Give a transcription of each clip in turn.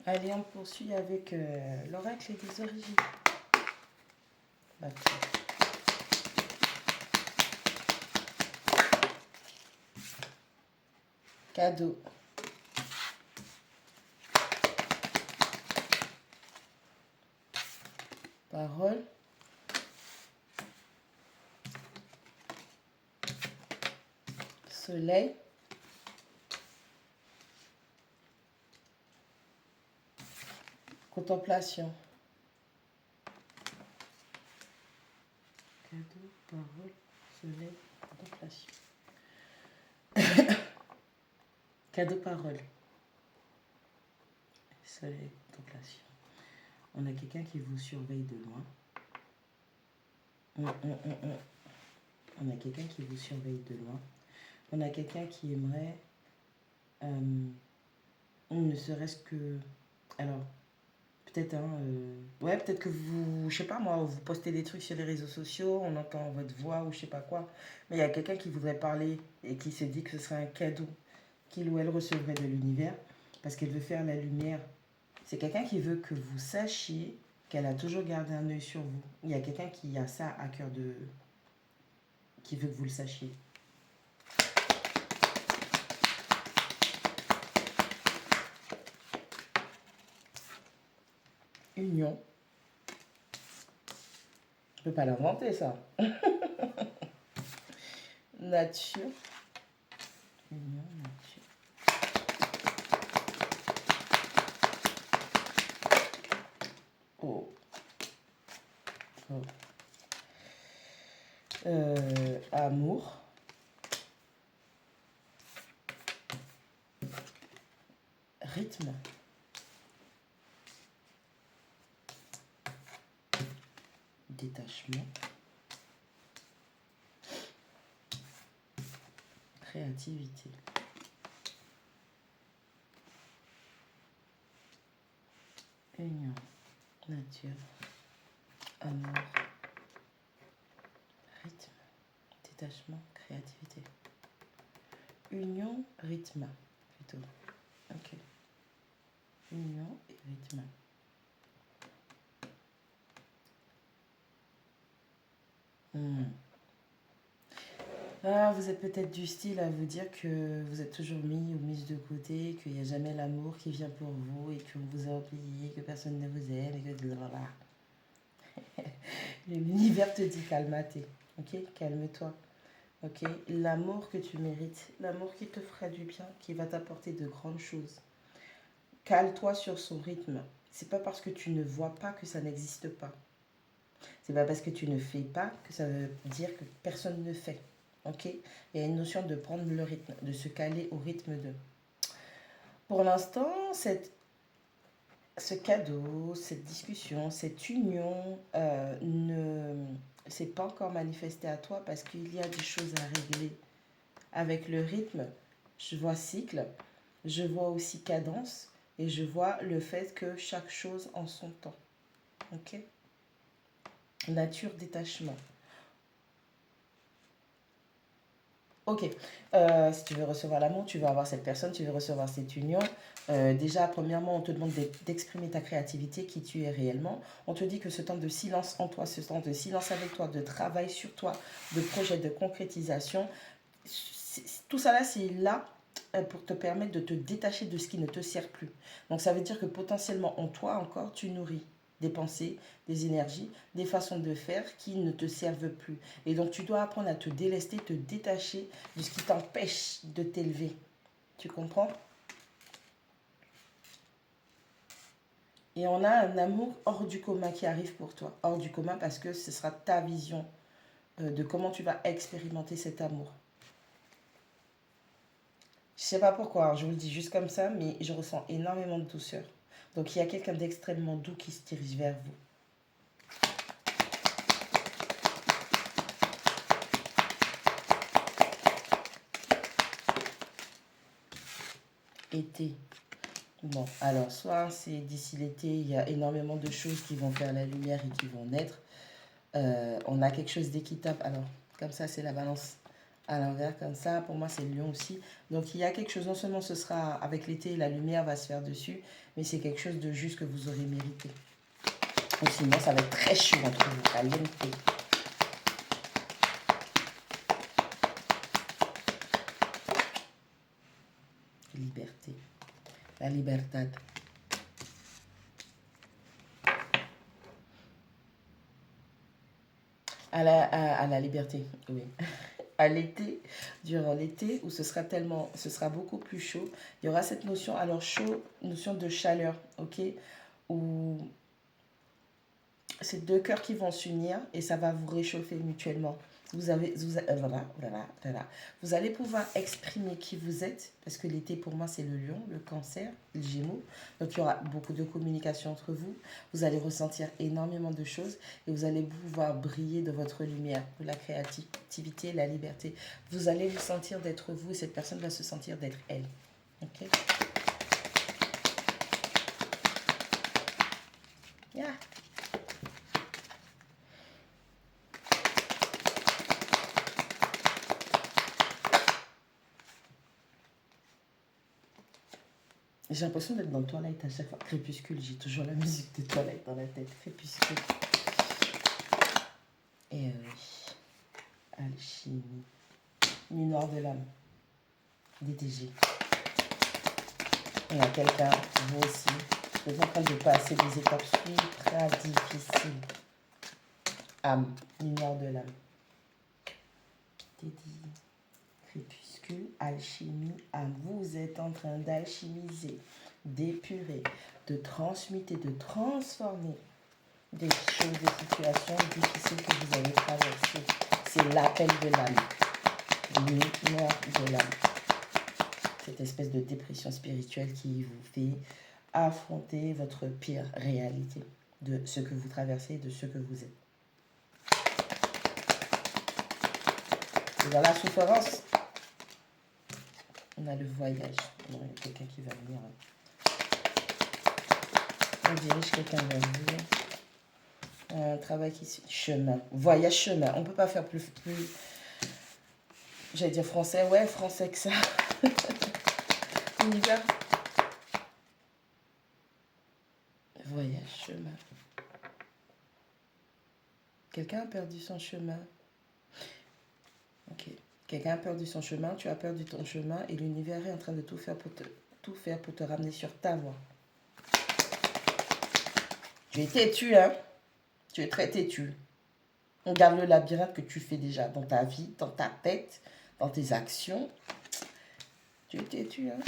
Allez, on poursuit avec l'oracle des origines. Cadeau. Parole. Soleil. Contemplation. Cadeau, parole, soleil, contemplation. Cadeau, parole. Soleil, contemplation. On a quelqu'un qui vous surveille de loin. On a quelqu'un qui vous surveille de loin. On a quelqu'un qui aimerait, ne serait-ce que... Alors, peut-être, ouais, peut-être que vous, je sais pas moi, vous postez des trucs sur les réseaux sociaux, on entend votre voix ou je sais pas quoi. Mais il y a quelqu'un qui voudrait parler et qui se dit que ce serait un cadeau qu'il ou elle recevrait de l'univers parce qu'elle veut faire la lumière. C'est quelqu'un qui veut que vous sachiez qu'elle a toujours gardé un œil sur vous. Il y a quelqu'un qui a ça à cœur de... qui veut que vous le sachiez. Union. Je peux pas l'inventer, ça. Nature. Union, nature. Oh. Oh. Amour. Rythme. Détachement. Créativité. Union. Nature. Amour. Rythme. Détachement. Créativité. Union, rythme. Plutôt. Ok. Union et rythme. Ah, vous êtes peut-être du style à vous dire que vous êtes toujours mis ou mise de côté, qu'il n'y a jamais l'amour qui vient pour vous et qu'on vous a oublié, que personne ne vous aime et que blablabla. L'univers te dit calme-toi, ok? Calme-toi, ok? L'amour que tu mérites, l'amour qui te fera du bien, qui va t'apporter de grandes choses. Cale-toi sur son rythme. C'est pas parce que tu ne vois pas que ça n'existe pas. C'est pas parce que tu ne fais pas que ça veut dire que personne ne fait. Ok? Il y a une notion de prendre le rythme, de se caler au rythme de. Pour l'instant, ce cadeau, cette discussion, cette union ne s'est pas encore manifesté à toi parce qu'il y a des choses à régler. Avec le rythme, je vois cycle, je vois aussi cadence et je vois le fait que chaque chose en son temps. Ok? Nature, détachement. Ok, si tu veux recevoir l'amour, tu veux avoir cette personne, tu veux recevoir cette union. Déjà, premièrement, on te demande d'exprimer ta créativité, qui tu es réellement. On te dit que ce temps de silence en toi, ce temps de silence avec toi, de travail sur toi, de projet, de concrétisation, tout ça là, c'est là pour te permettre de te détacher de ce qui ne te sert plus. Donc ça veut dire que potentiellement en toi encore, tu nourris des pensées, des énergies, des façons de faire qui ne te servent plus. Et donc tu dois apprendre à te délester, te détacher de ce qui t'empêche de t'élever. Tu comprends? Et on a un amour hors du commun qui arrive pour toi. Hors du commun parce que ce sera ta vision de comment tu vas expérimenter cet amour. Je sais pas pourquoi, je vous le dis juste comme ça, mais je ressens énormément de douceur. Donc il y a quelqu'un d'extrêmement doux qui se dirige vers vous. Été. Bon, alors soit c'est d'ici l'été, il y a énormément de choses qui vont faire la lumière et qui vont naître. On a quelque chose d'équitable. Alors, comme ça, c'est la balance. à l'envers comme ça. Pour moi, c'est le lion aussi. Donc, il y a quelque chose, non seulement ce sera avec l'été, la lumière va se faire dessus, mais c'est quelque chose de juste que vous aurez mérité. Ou sinon, ça va être très chaud entre vous, caliente. Liberté. La libertad. À la liberté, oui. À l'été, durant l'été, où ce sera beaucoup plus chaud, il y aura cette notion, alors chaud, notion de chaleur, ok, où c'est deux cœurs qui vont s'unir et ça va vous réchauffer mutuellement. Voilà. Vous allez pouvoir exprimer qui vous êtes, parce que l'été pour moi c'est le lion, le cancer, le gémeaux. Donc il y aura beaucoup de communication entre vous. Vous allez ressentir énormément de choses et vous allez pouvoir briller de votre lumière, de la créativité, la liberté. Vous allez vous sentir d'être vous et cette personne va se sentir d'être elle. Ok? Yeah. J'ai l'impression d'être dans Twilight à chaque fois. Crépuscule, j'ai toujours la musique de Twilight dans la tête. Crépuscule. Et oui. Alchimie. Nuit noire de l'âme. DTG. Il y a quelqu'un, vous aussi, vous êtes en train de passer des étapes super difficiles. Âme. Nuit noire de l'âme. Dédi. Crépuscule. Alchimie. Âme. Vous êtes en train d'alchimiser, d'épurer, de transmuter, de transformer des choses, des situations difficiles que vous avez traversées. C'est l'appel de l'âme. Nuit noire de l'âme. Cette espèce de dépression spirituelle qui vous fait affronter votre pire réalité de ce que vous traversez, de ce que vous êtes. Et dans la souffrance, on a le voyage. Bon, il y a quelqu'un qui va venir. On dirige quelqu'un vers vous. Un travail qui suit. Chemin. Voyage, chemin. On ne peut pas faire plus j'allais dire français. Ouais, français que ça. Univers. Voyage, chemin. Quelqu'un a perdu son chemin. Ok. Quelqu'un a perdu son chemin, tu as perdu ton chemin et l'univers est en train de tout faire pour te ramener sur ta voie. Tu es têtu, hein? Tu es très têtu. On garde le labyrinthe que tu fais déjà dans ta vie, dans ta tête, dans tes actions. Tu es têtu, hein?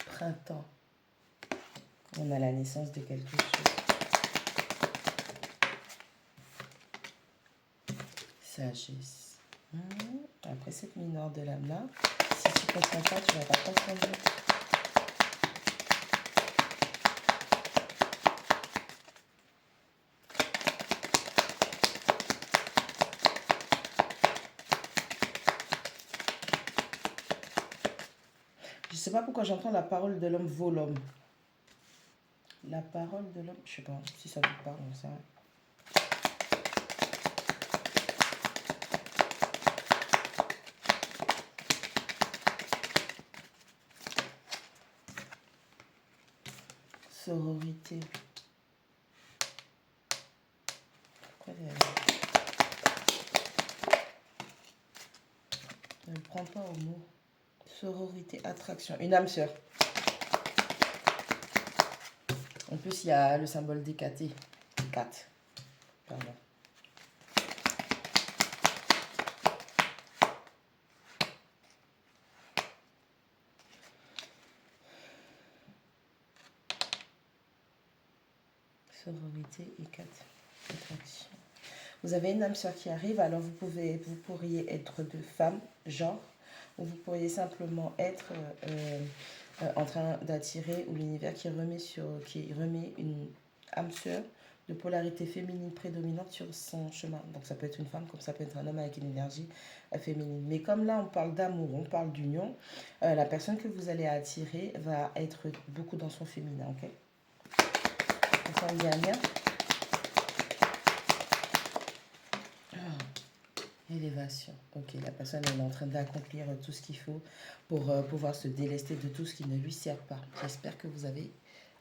Printemps. On a la naissance de quelque chose. Sagesse. Après cette nuit noire de l'âme là, si tu ne comprends pas, tu ne vas pas comprendre. Je ne sais pas pourquoi j'entends la parole de l'homme vaut l'homme. La parole de l'homme, je ne sais pas si ça vous parle, ça. Sororité. Pourquoi elle ne prend pas au mot? Sororité, attraction. Une âme sœur. En plus, il y a le symbole d'Hécaté. 4. Pardon. Sororité et 4. Attraction. Vous avez une âme sœur qui arrive, alors vous pourriez être deux femmes, genre, ou vous pourriez simplement être en train d'attirer, ou l'univers qui remet une âme sœur de polarité féminine prédominante sur son chemin. Donc ça peut être une femme, comme ça peut être un homme avec une énergie féminine. Mais comme là on parle d'amour, on parle d'union, la personne que vous allez attirer va être beaucoup dans son féminin, ok? Ça me vient bien. Élévation. Ok, la personne elle est en train d'accomplir tout ce qu'il faut pour pouvoir se délester de tout ce qui ne lui sert pas. J'espère que vous avez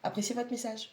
apprécié votre message.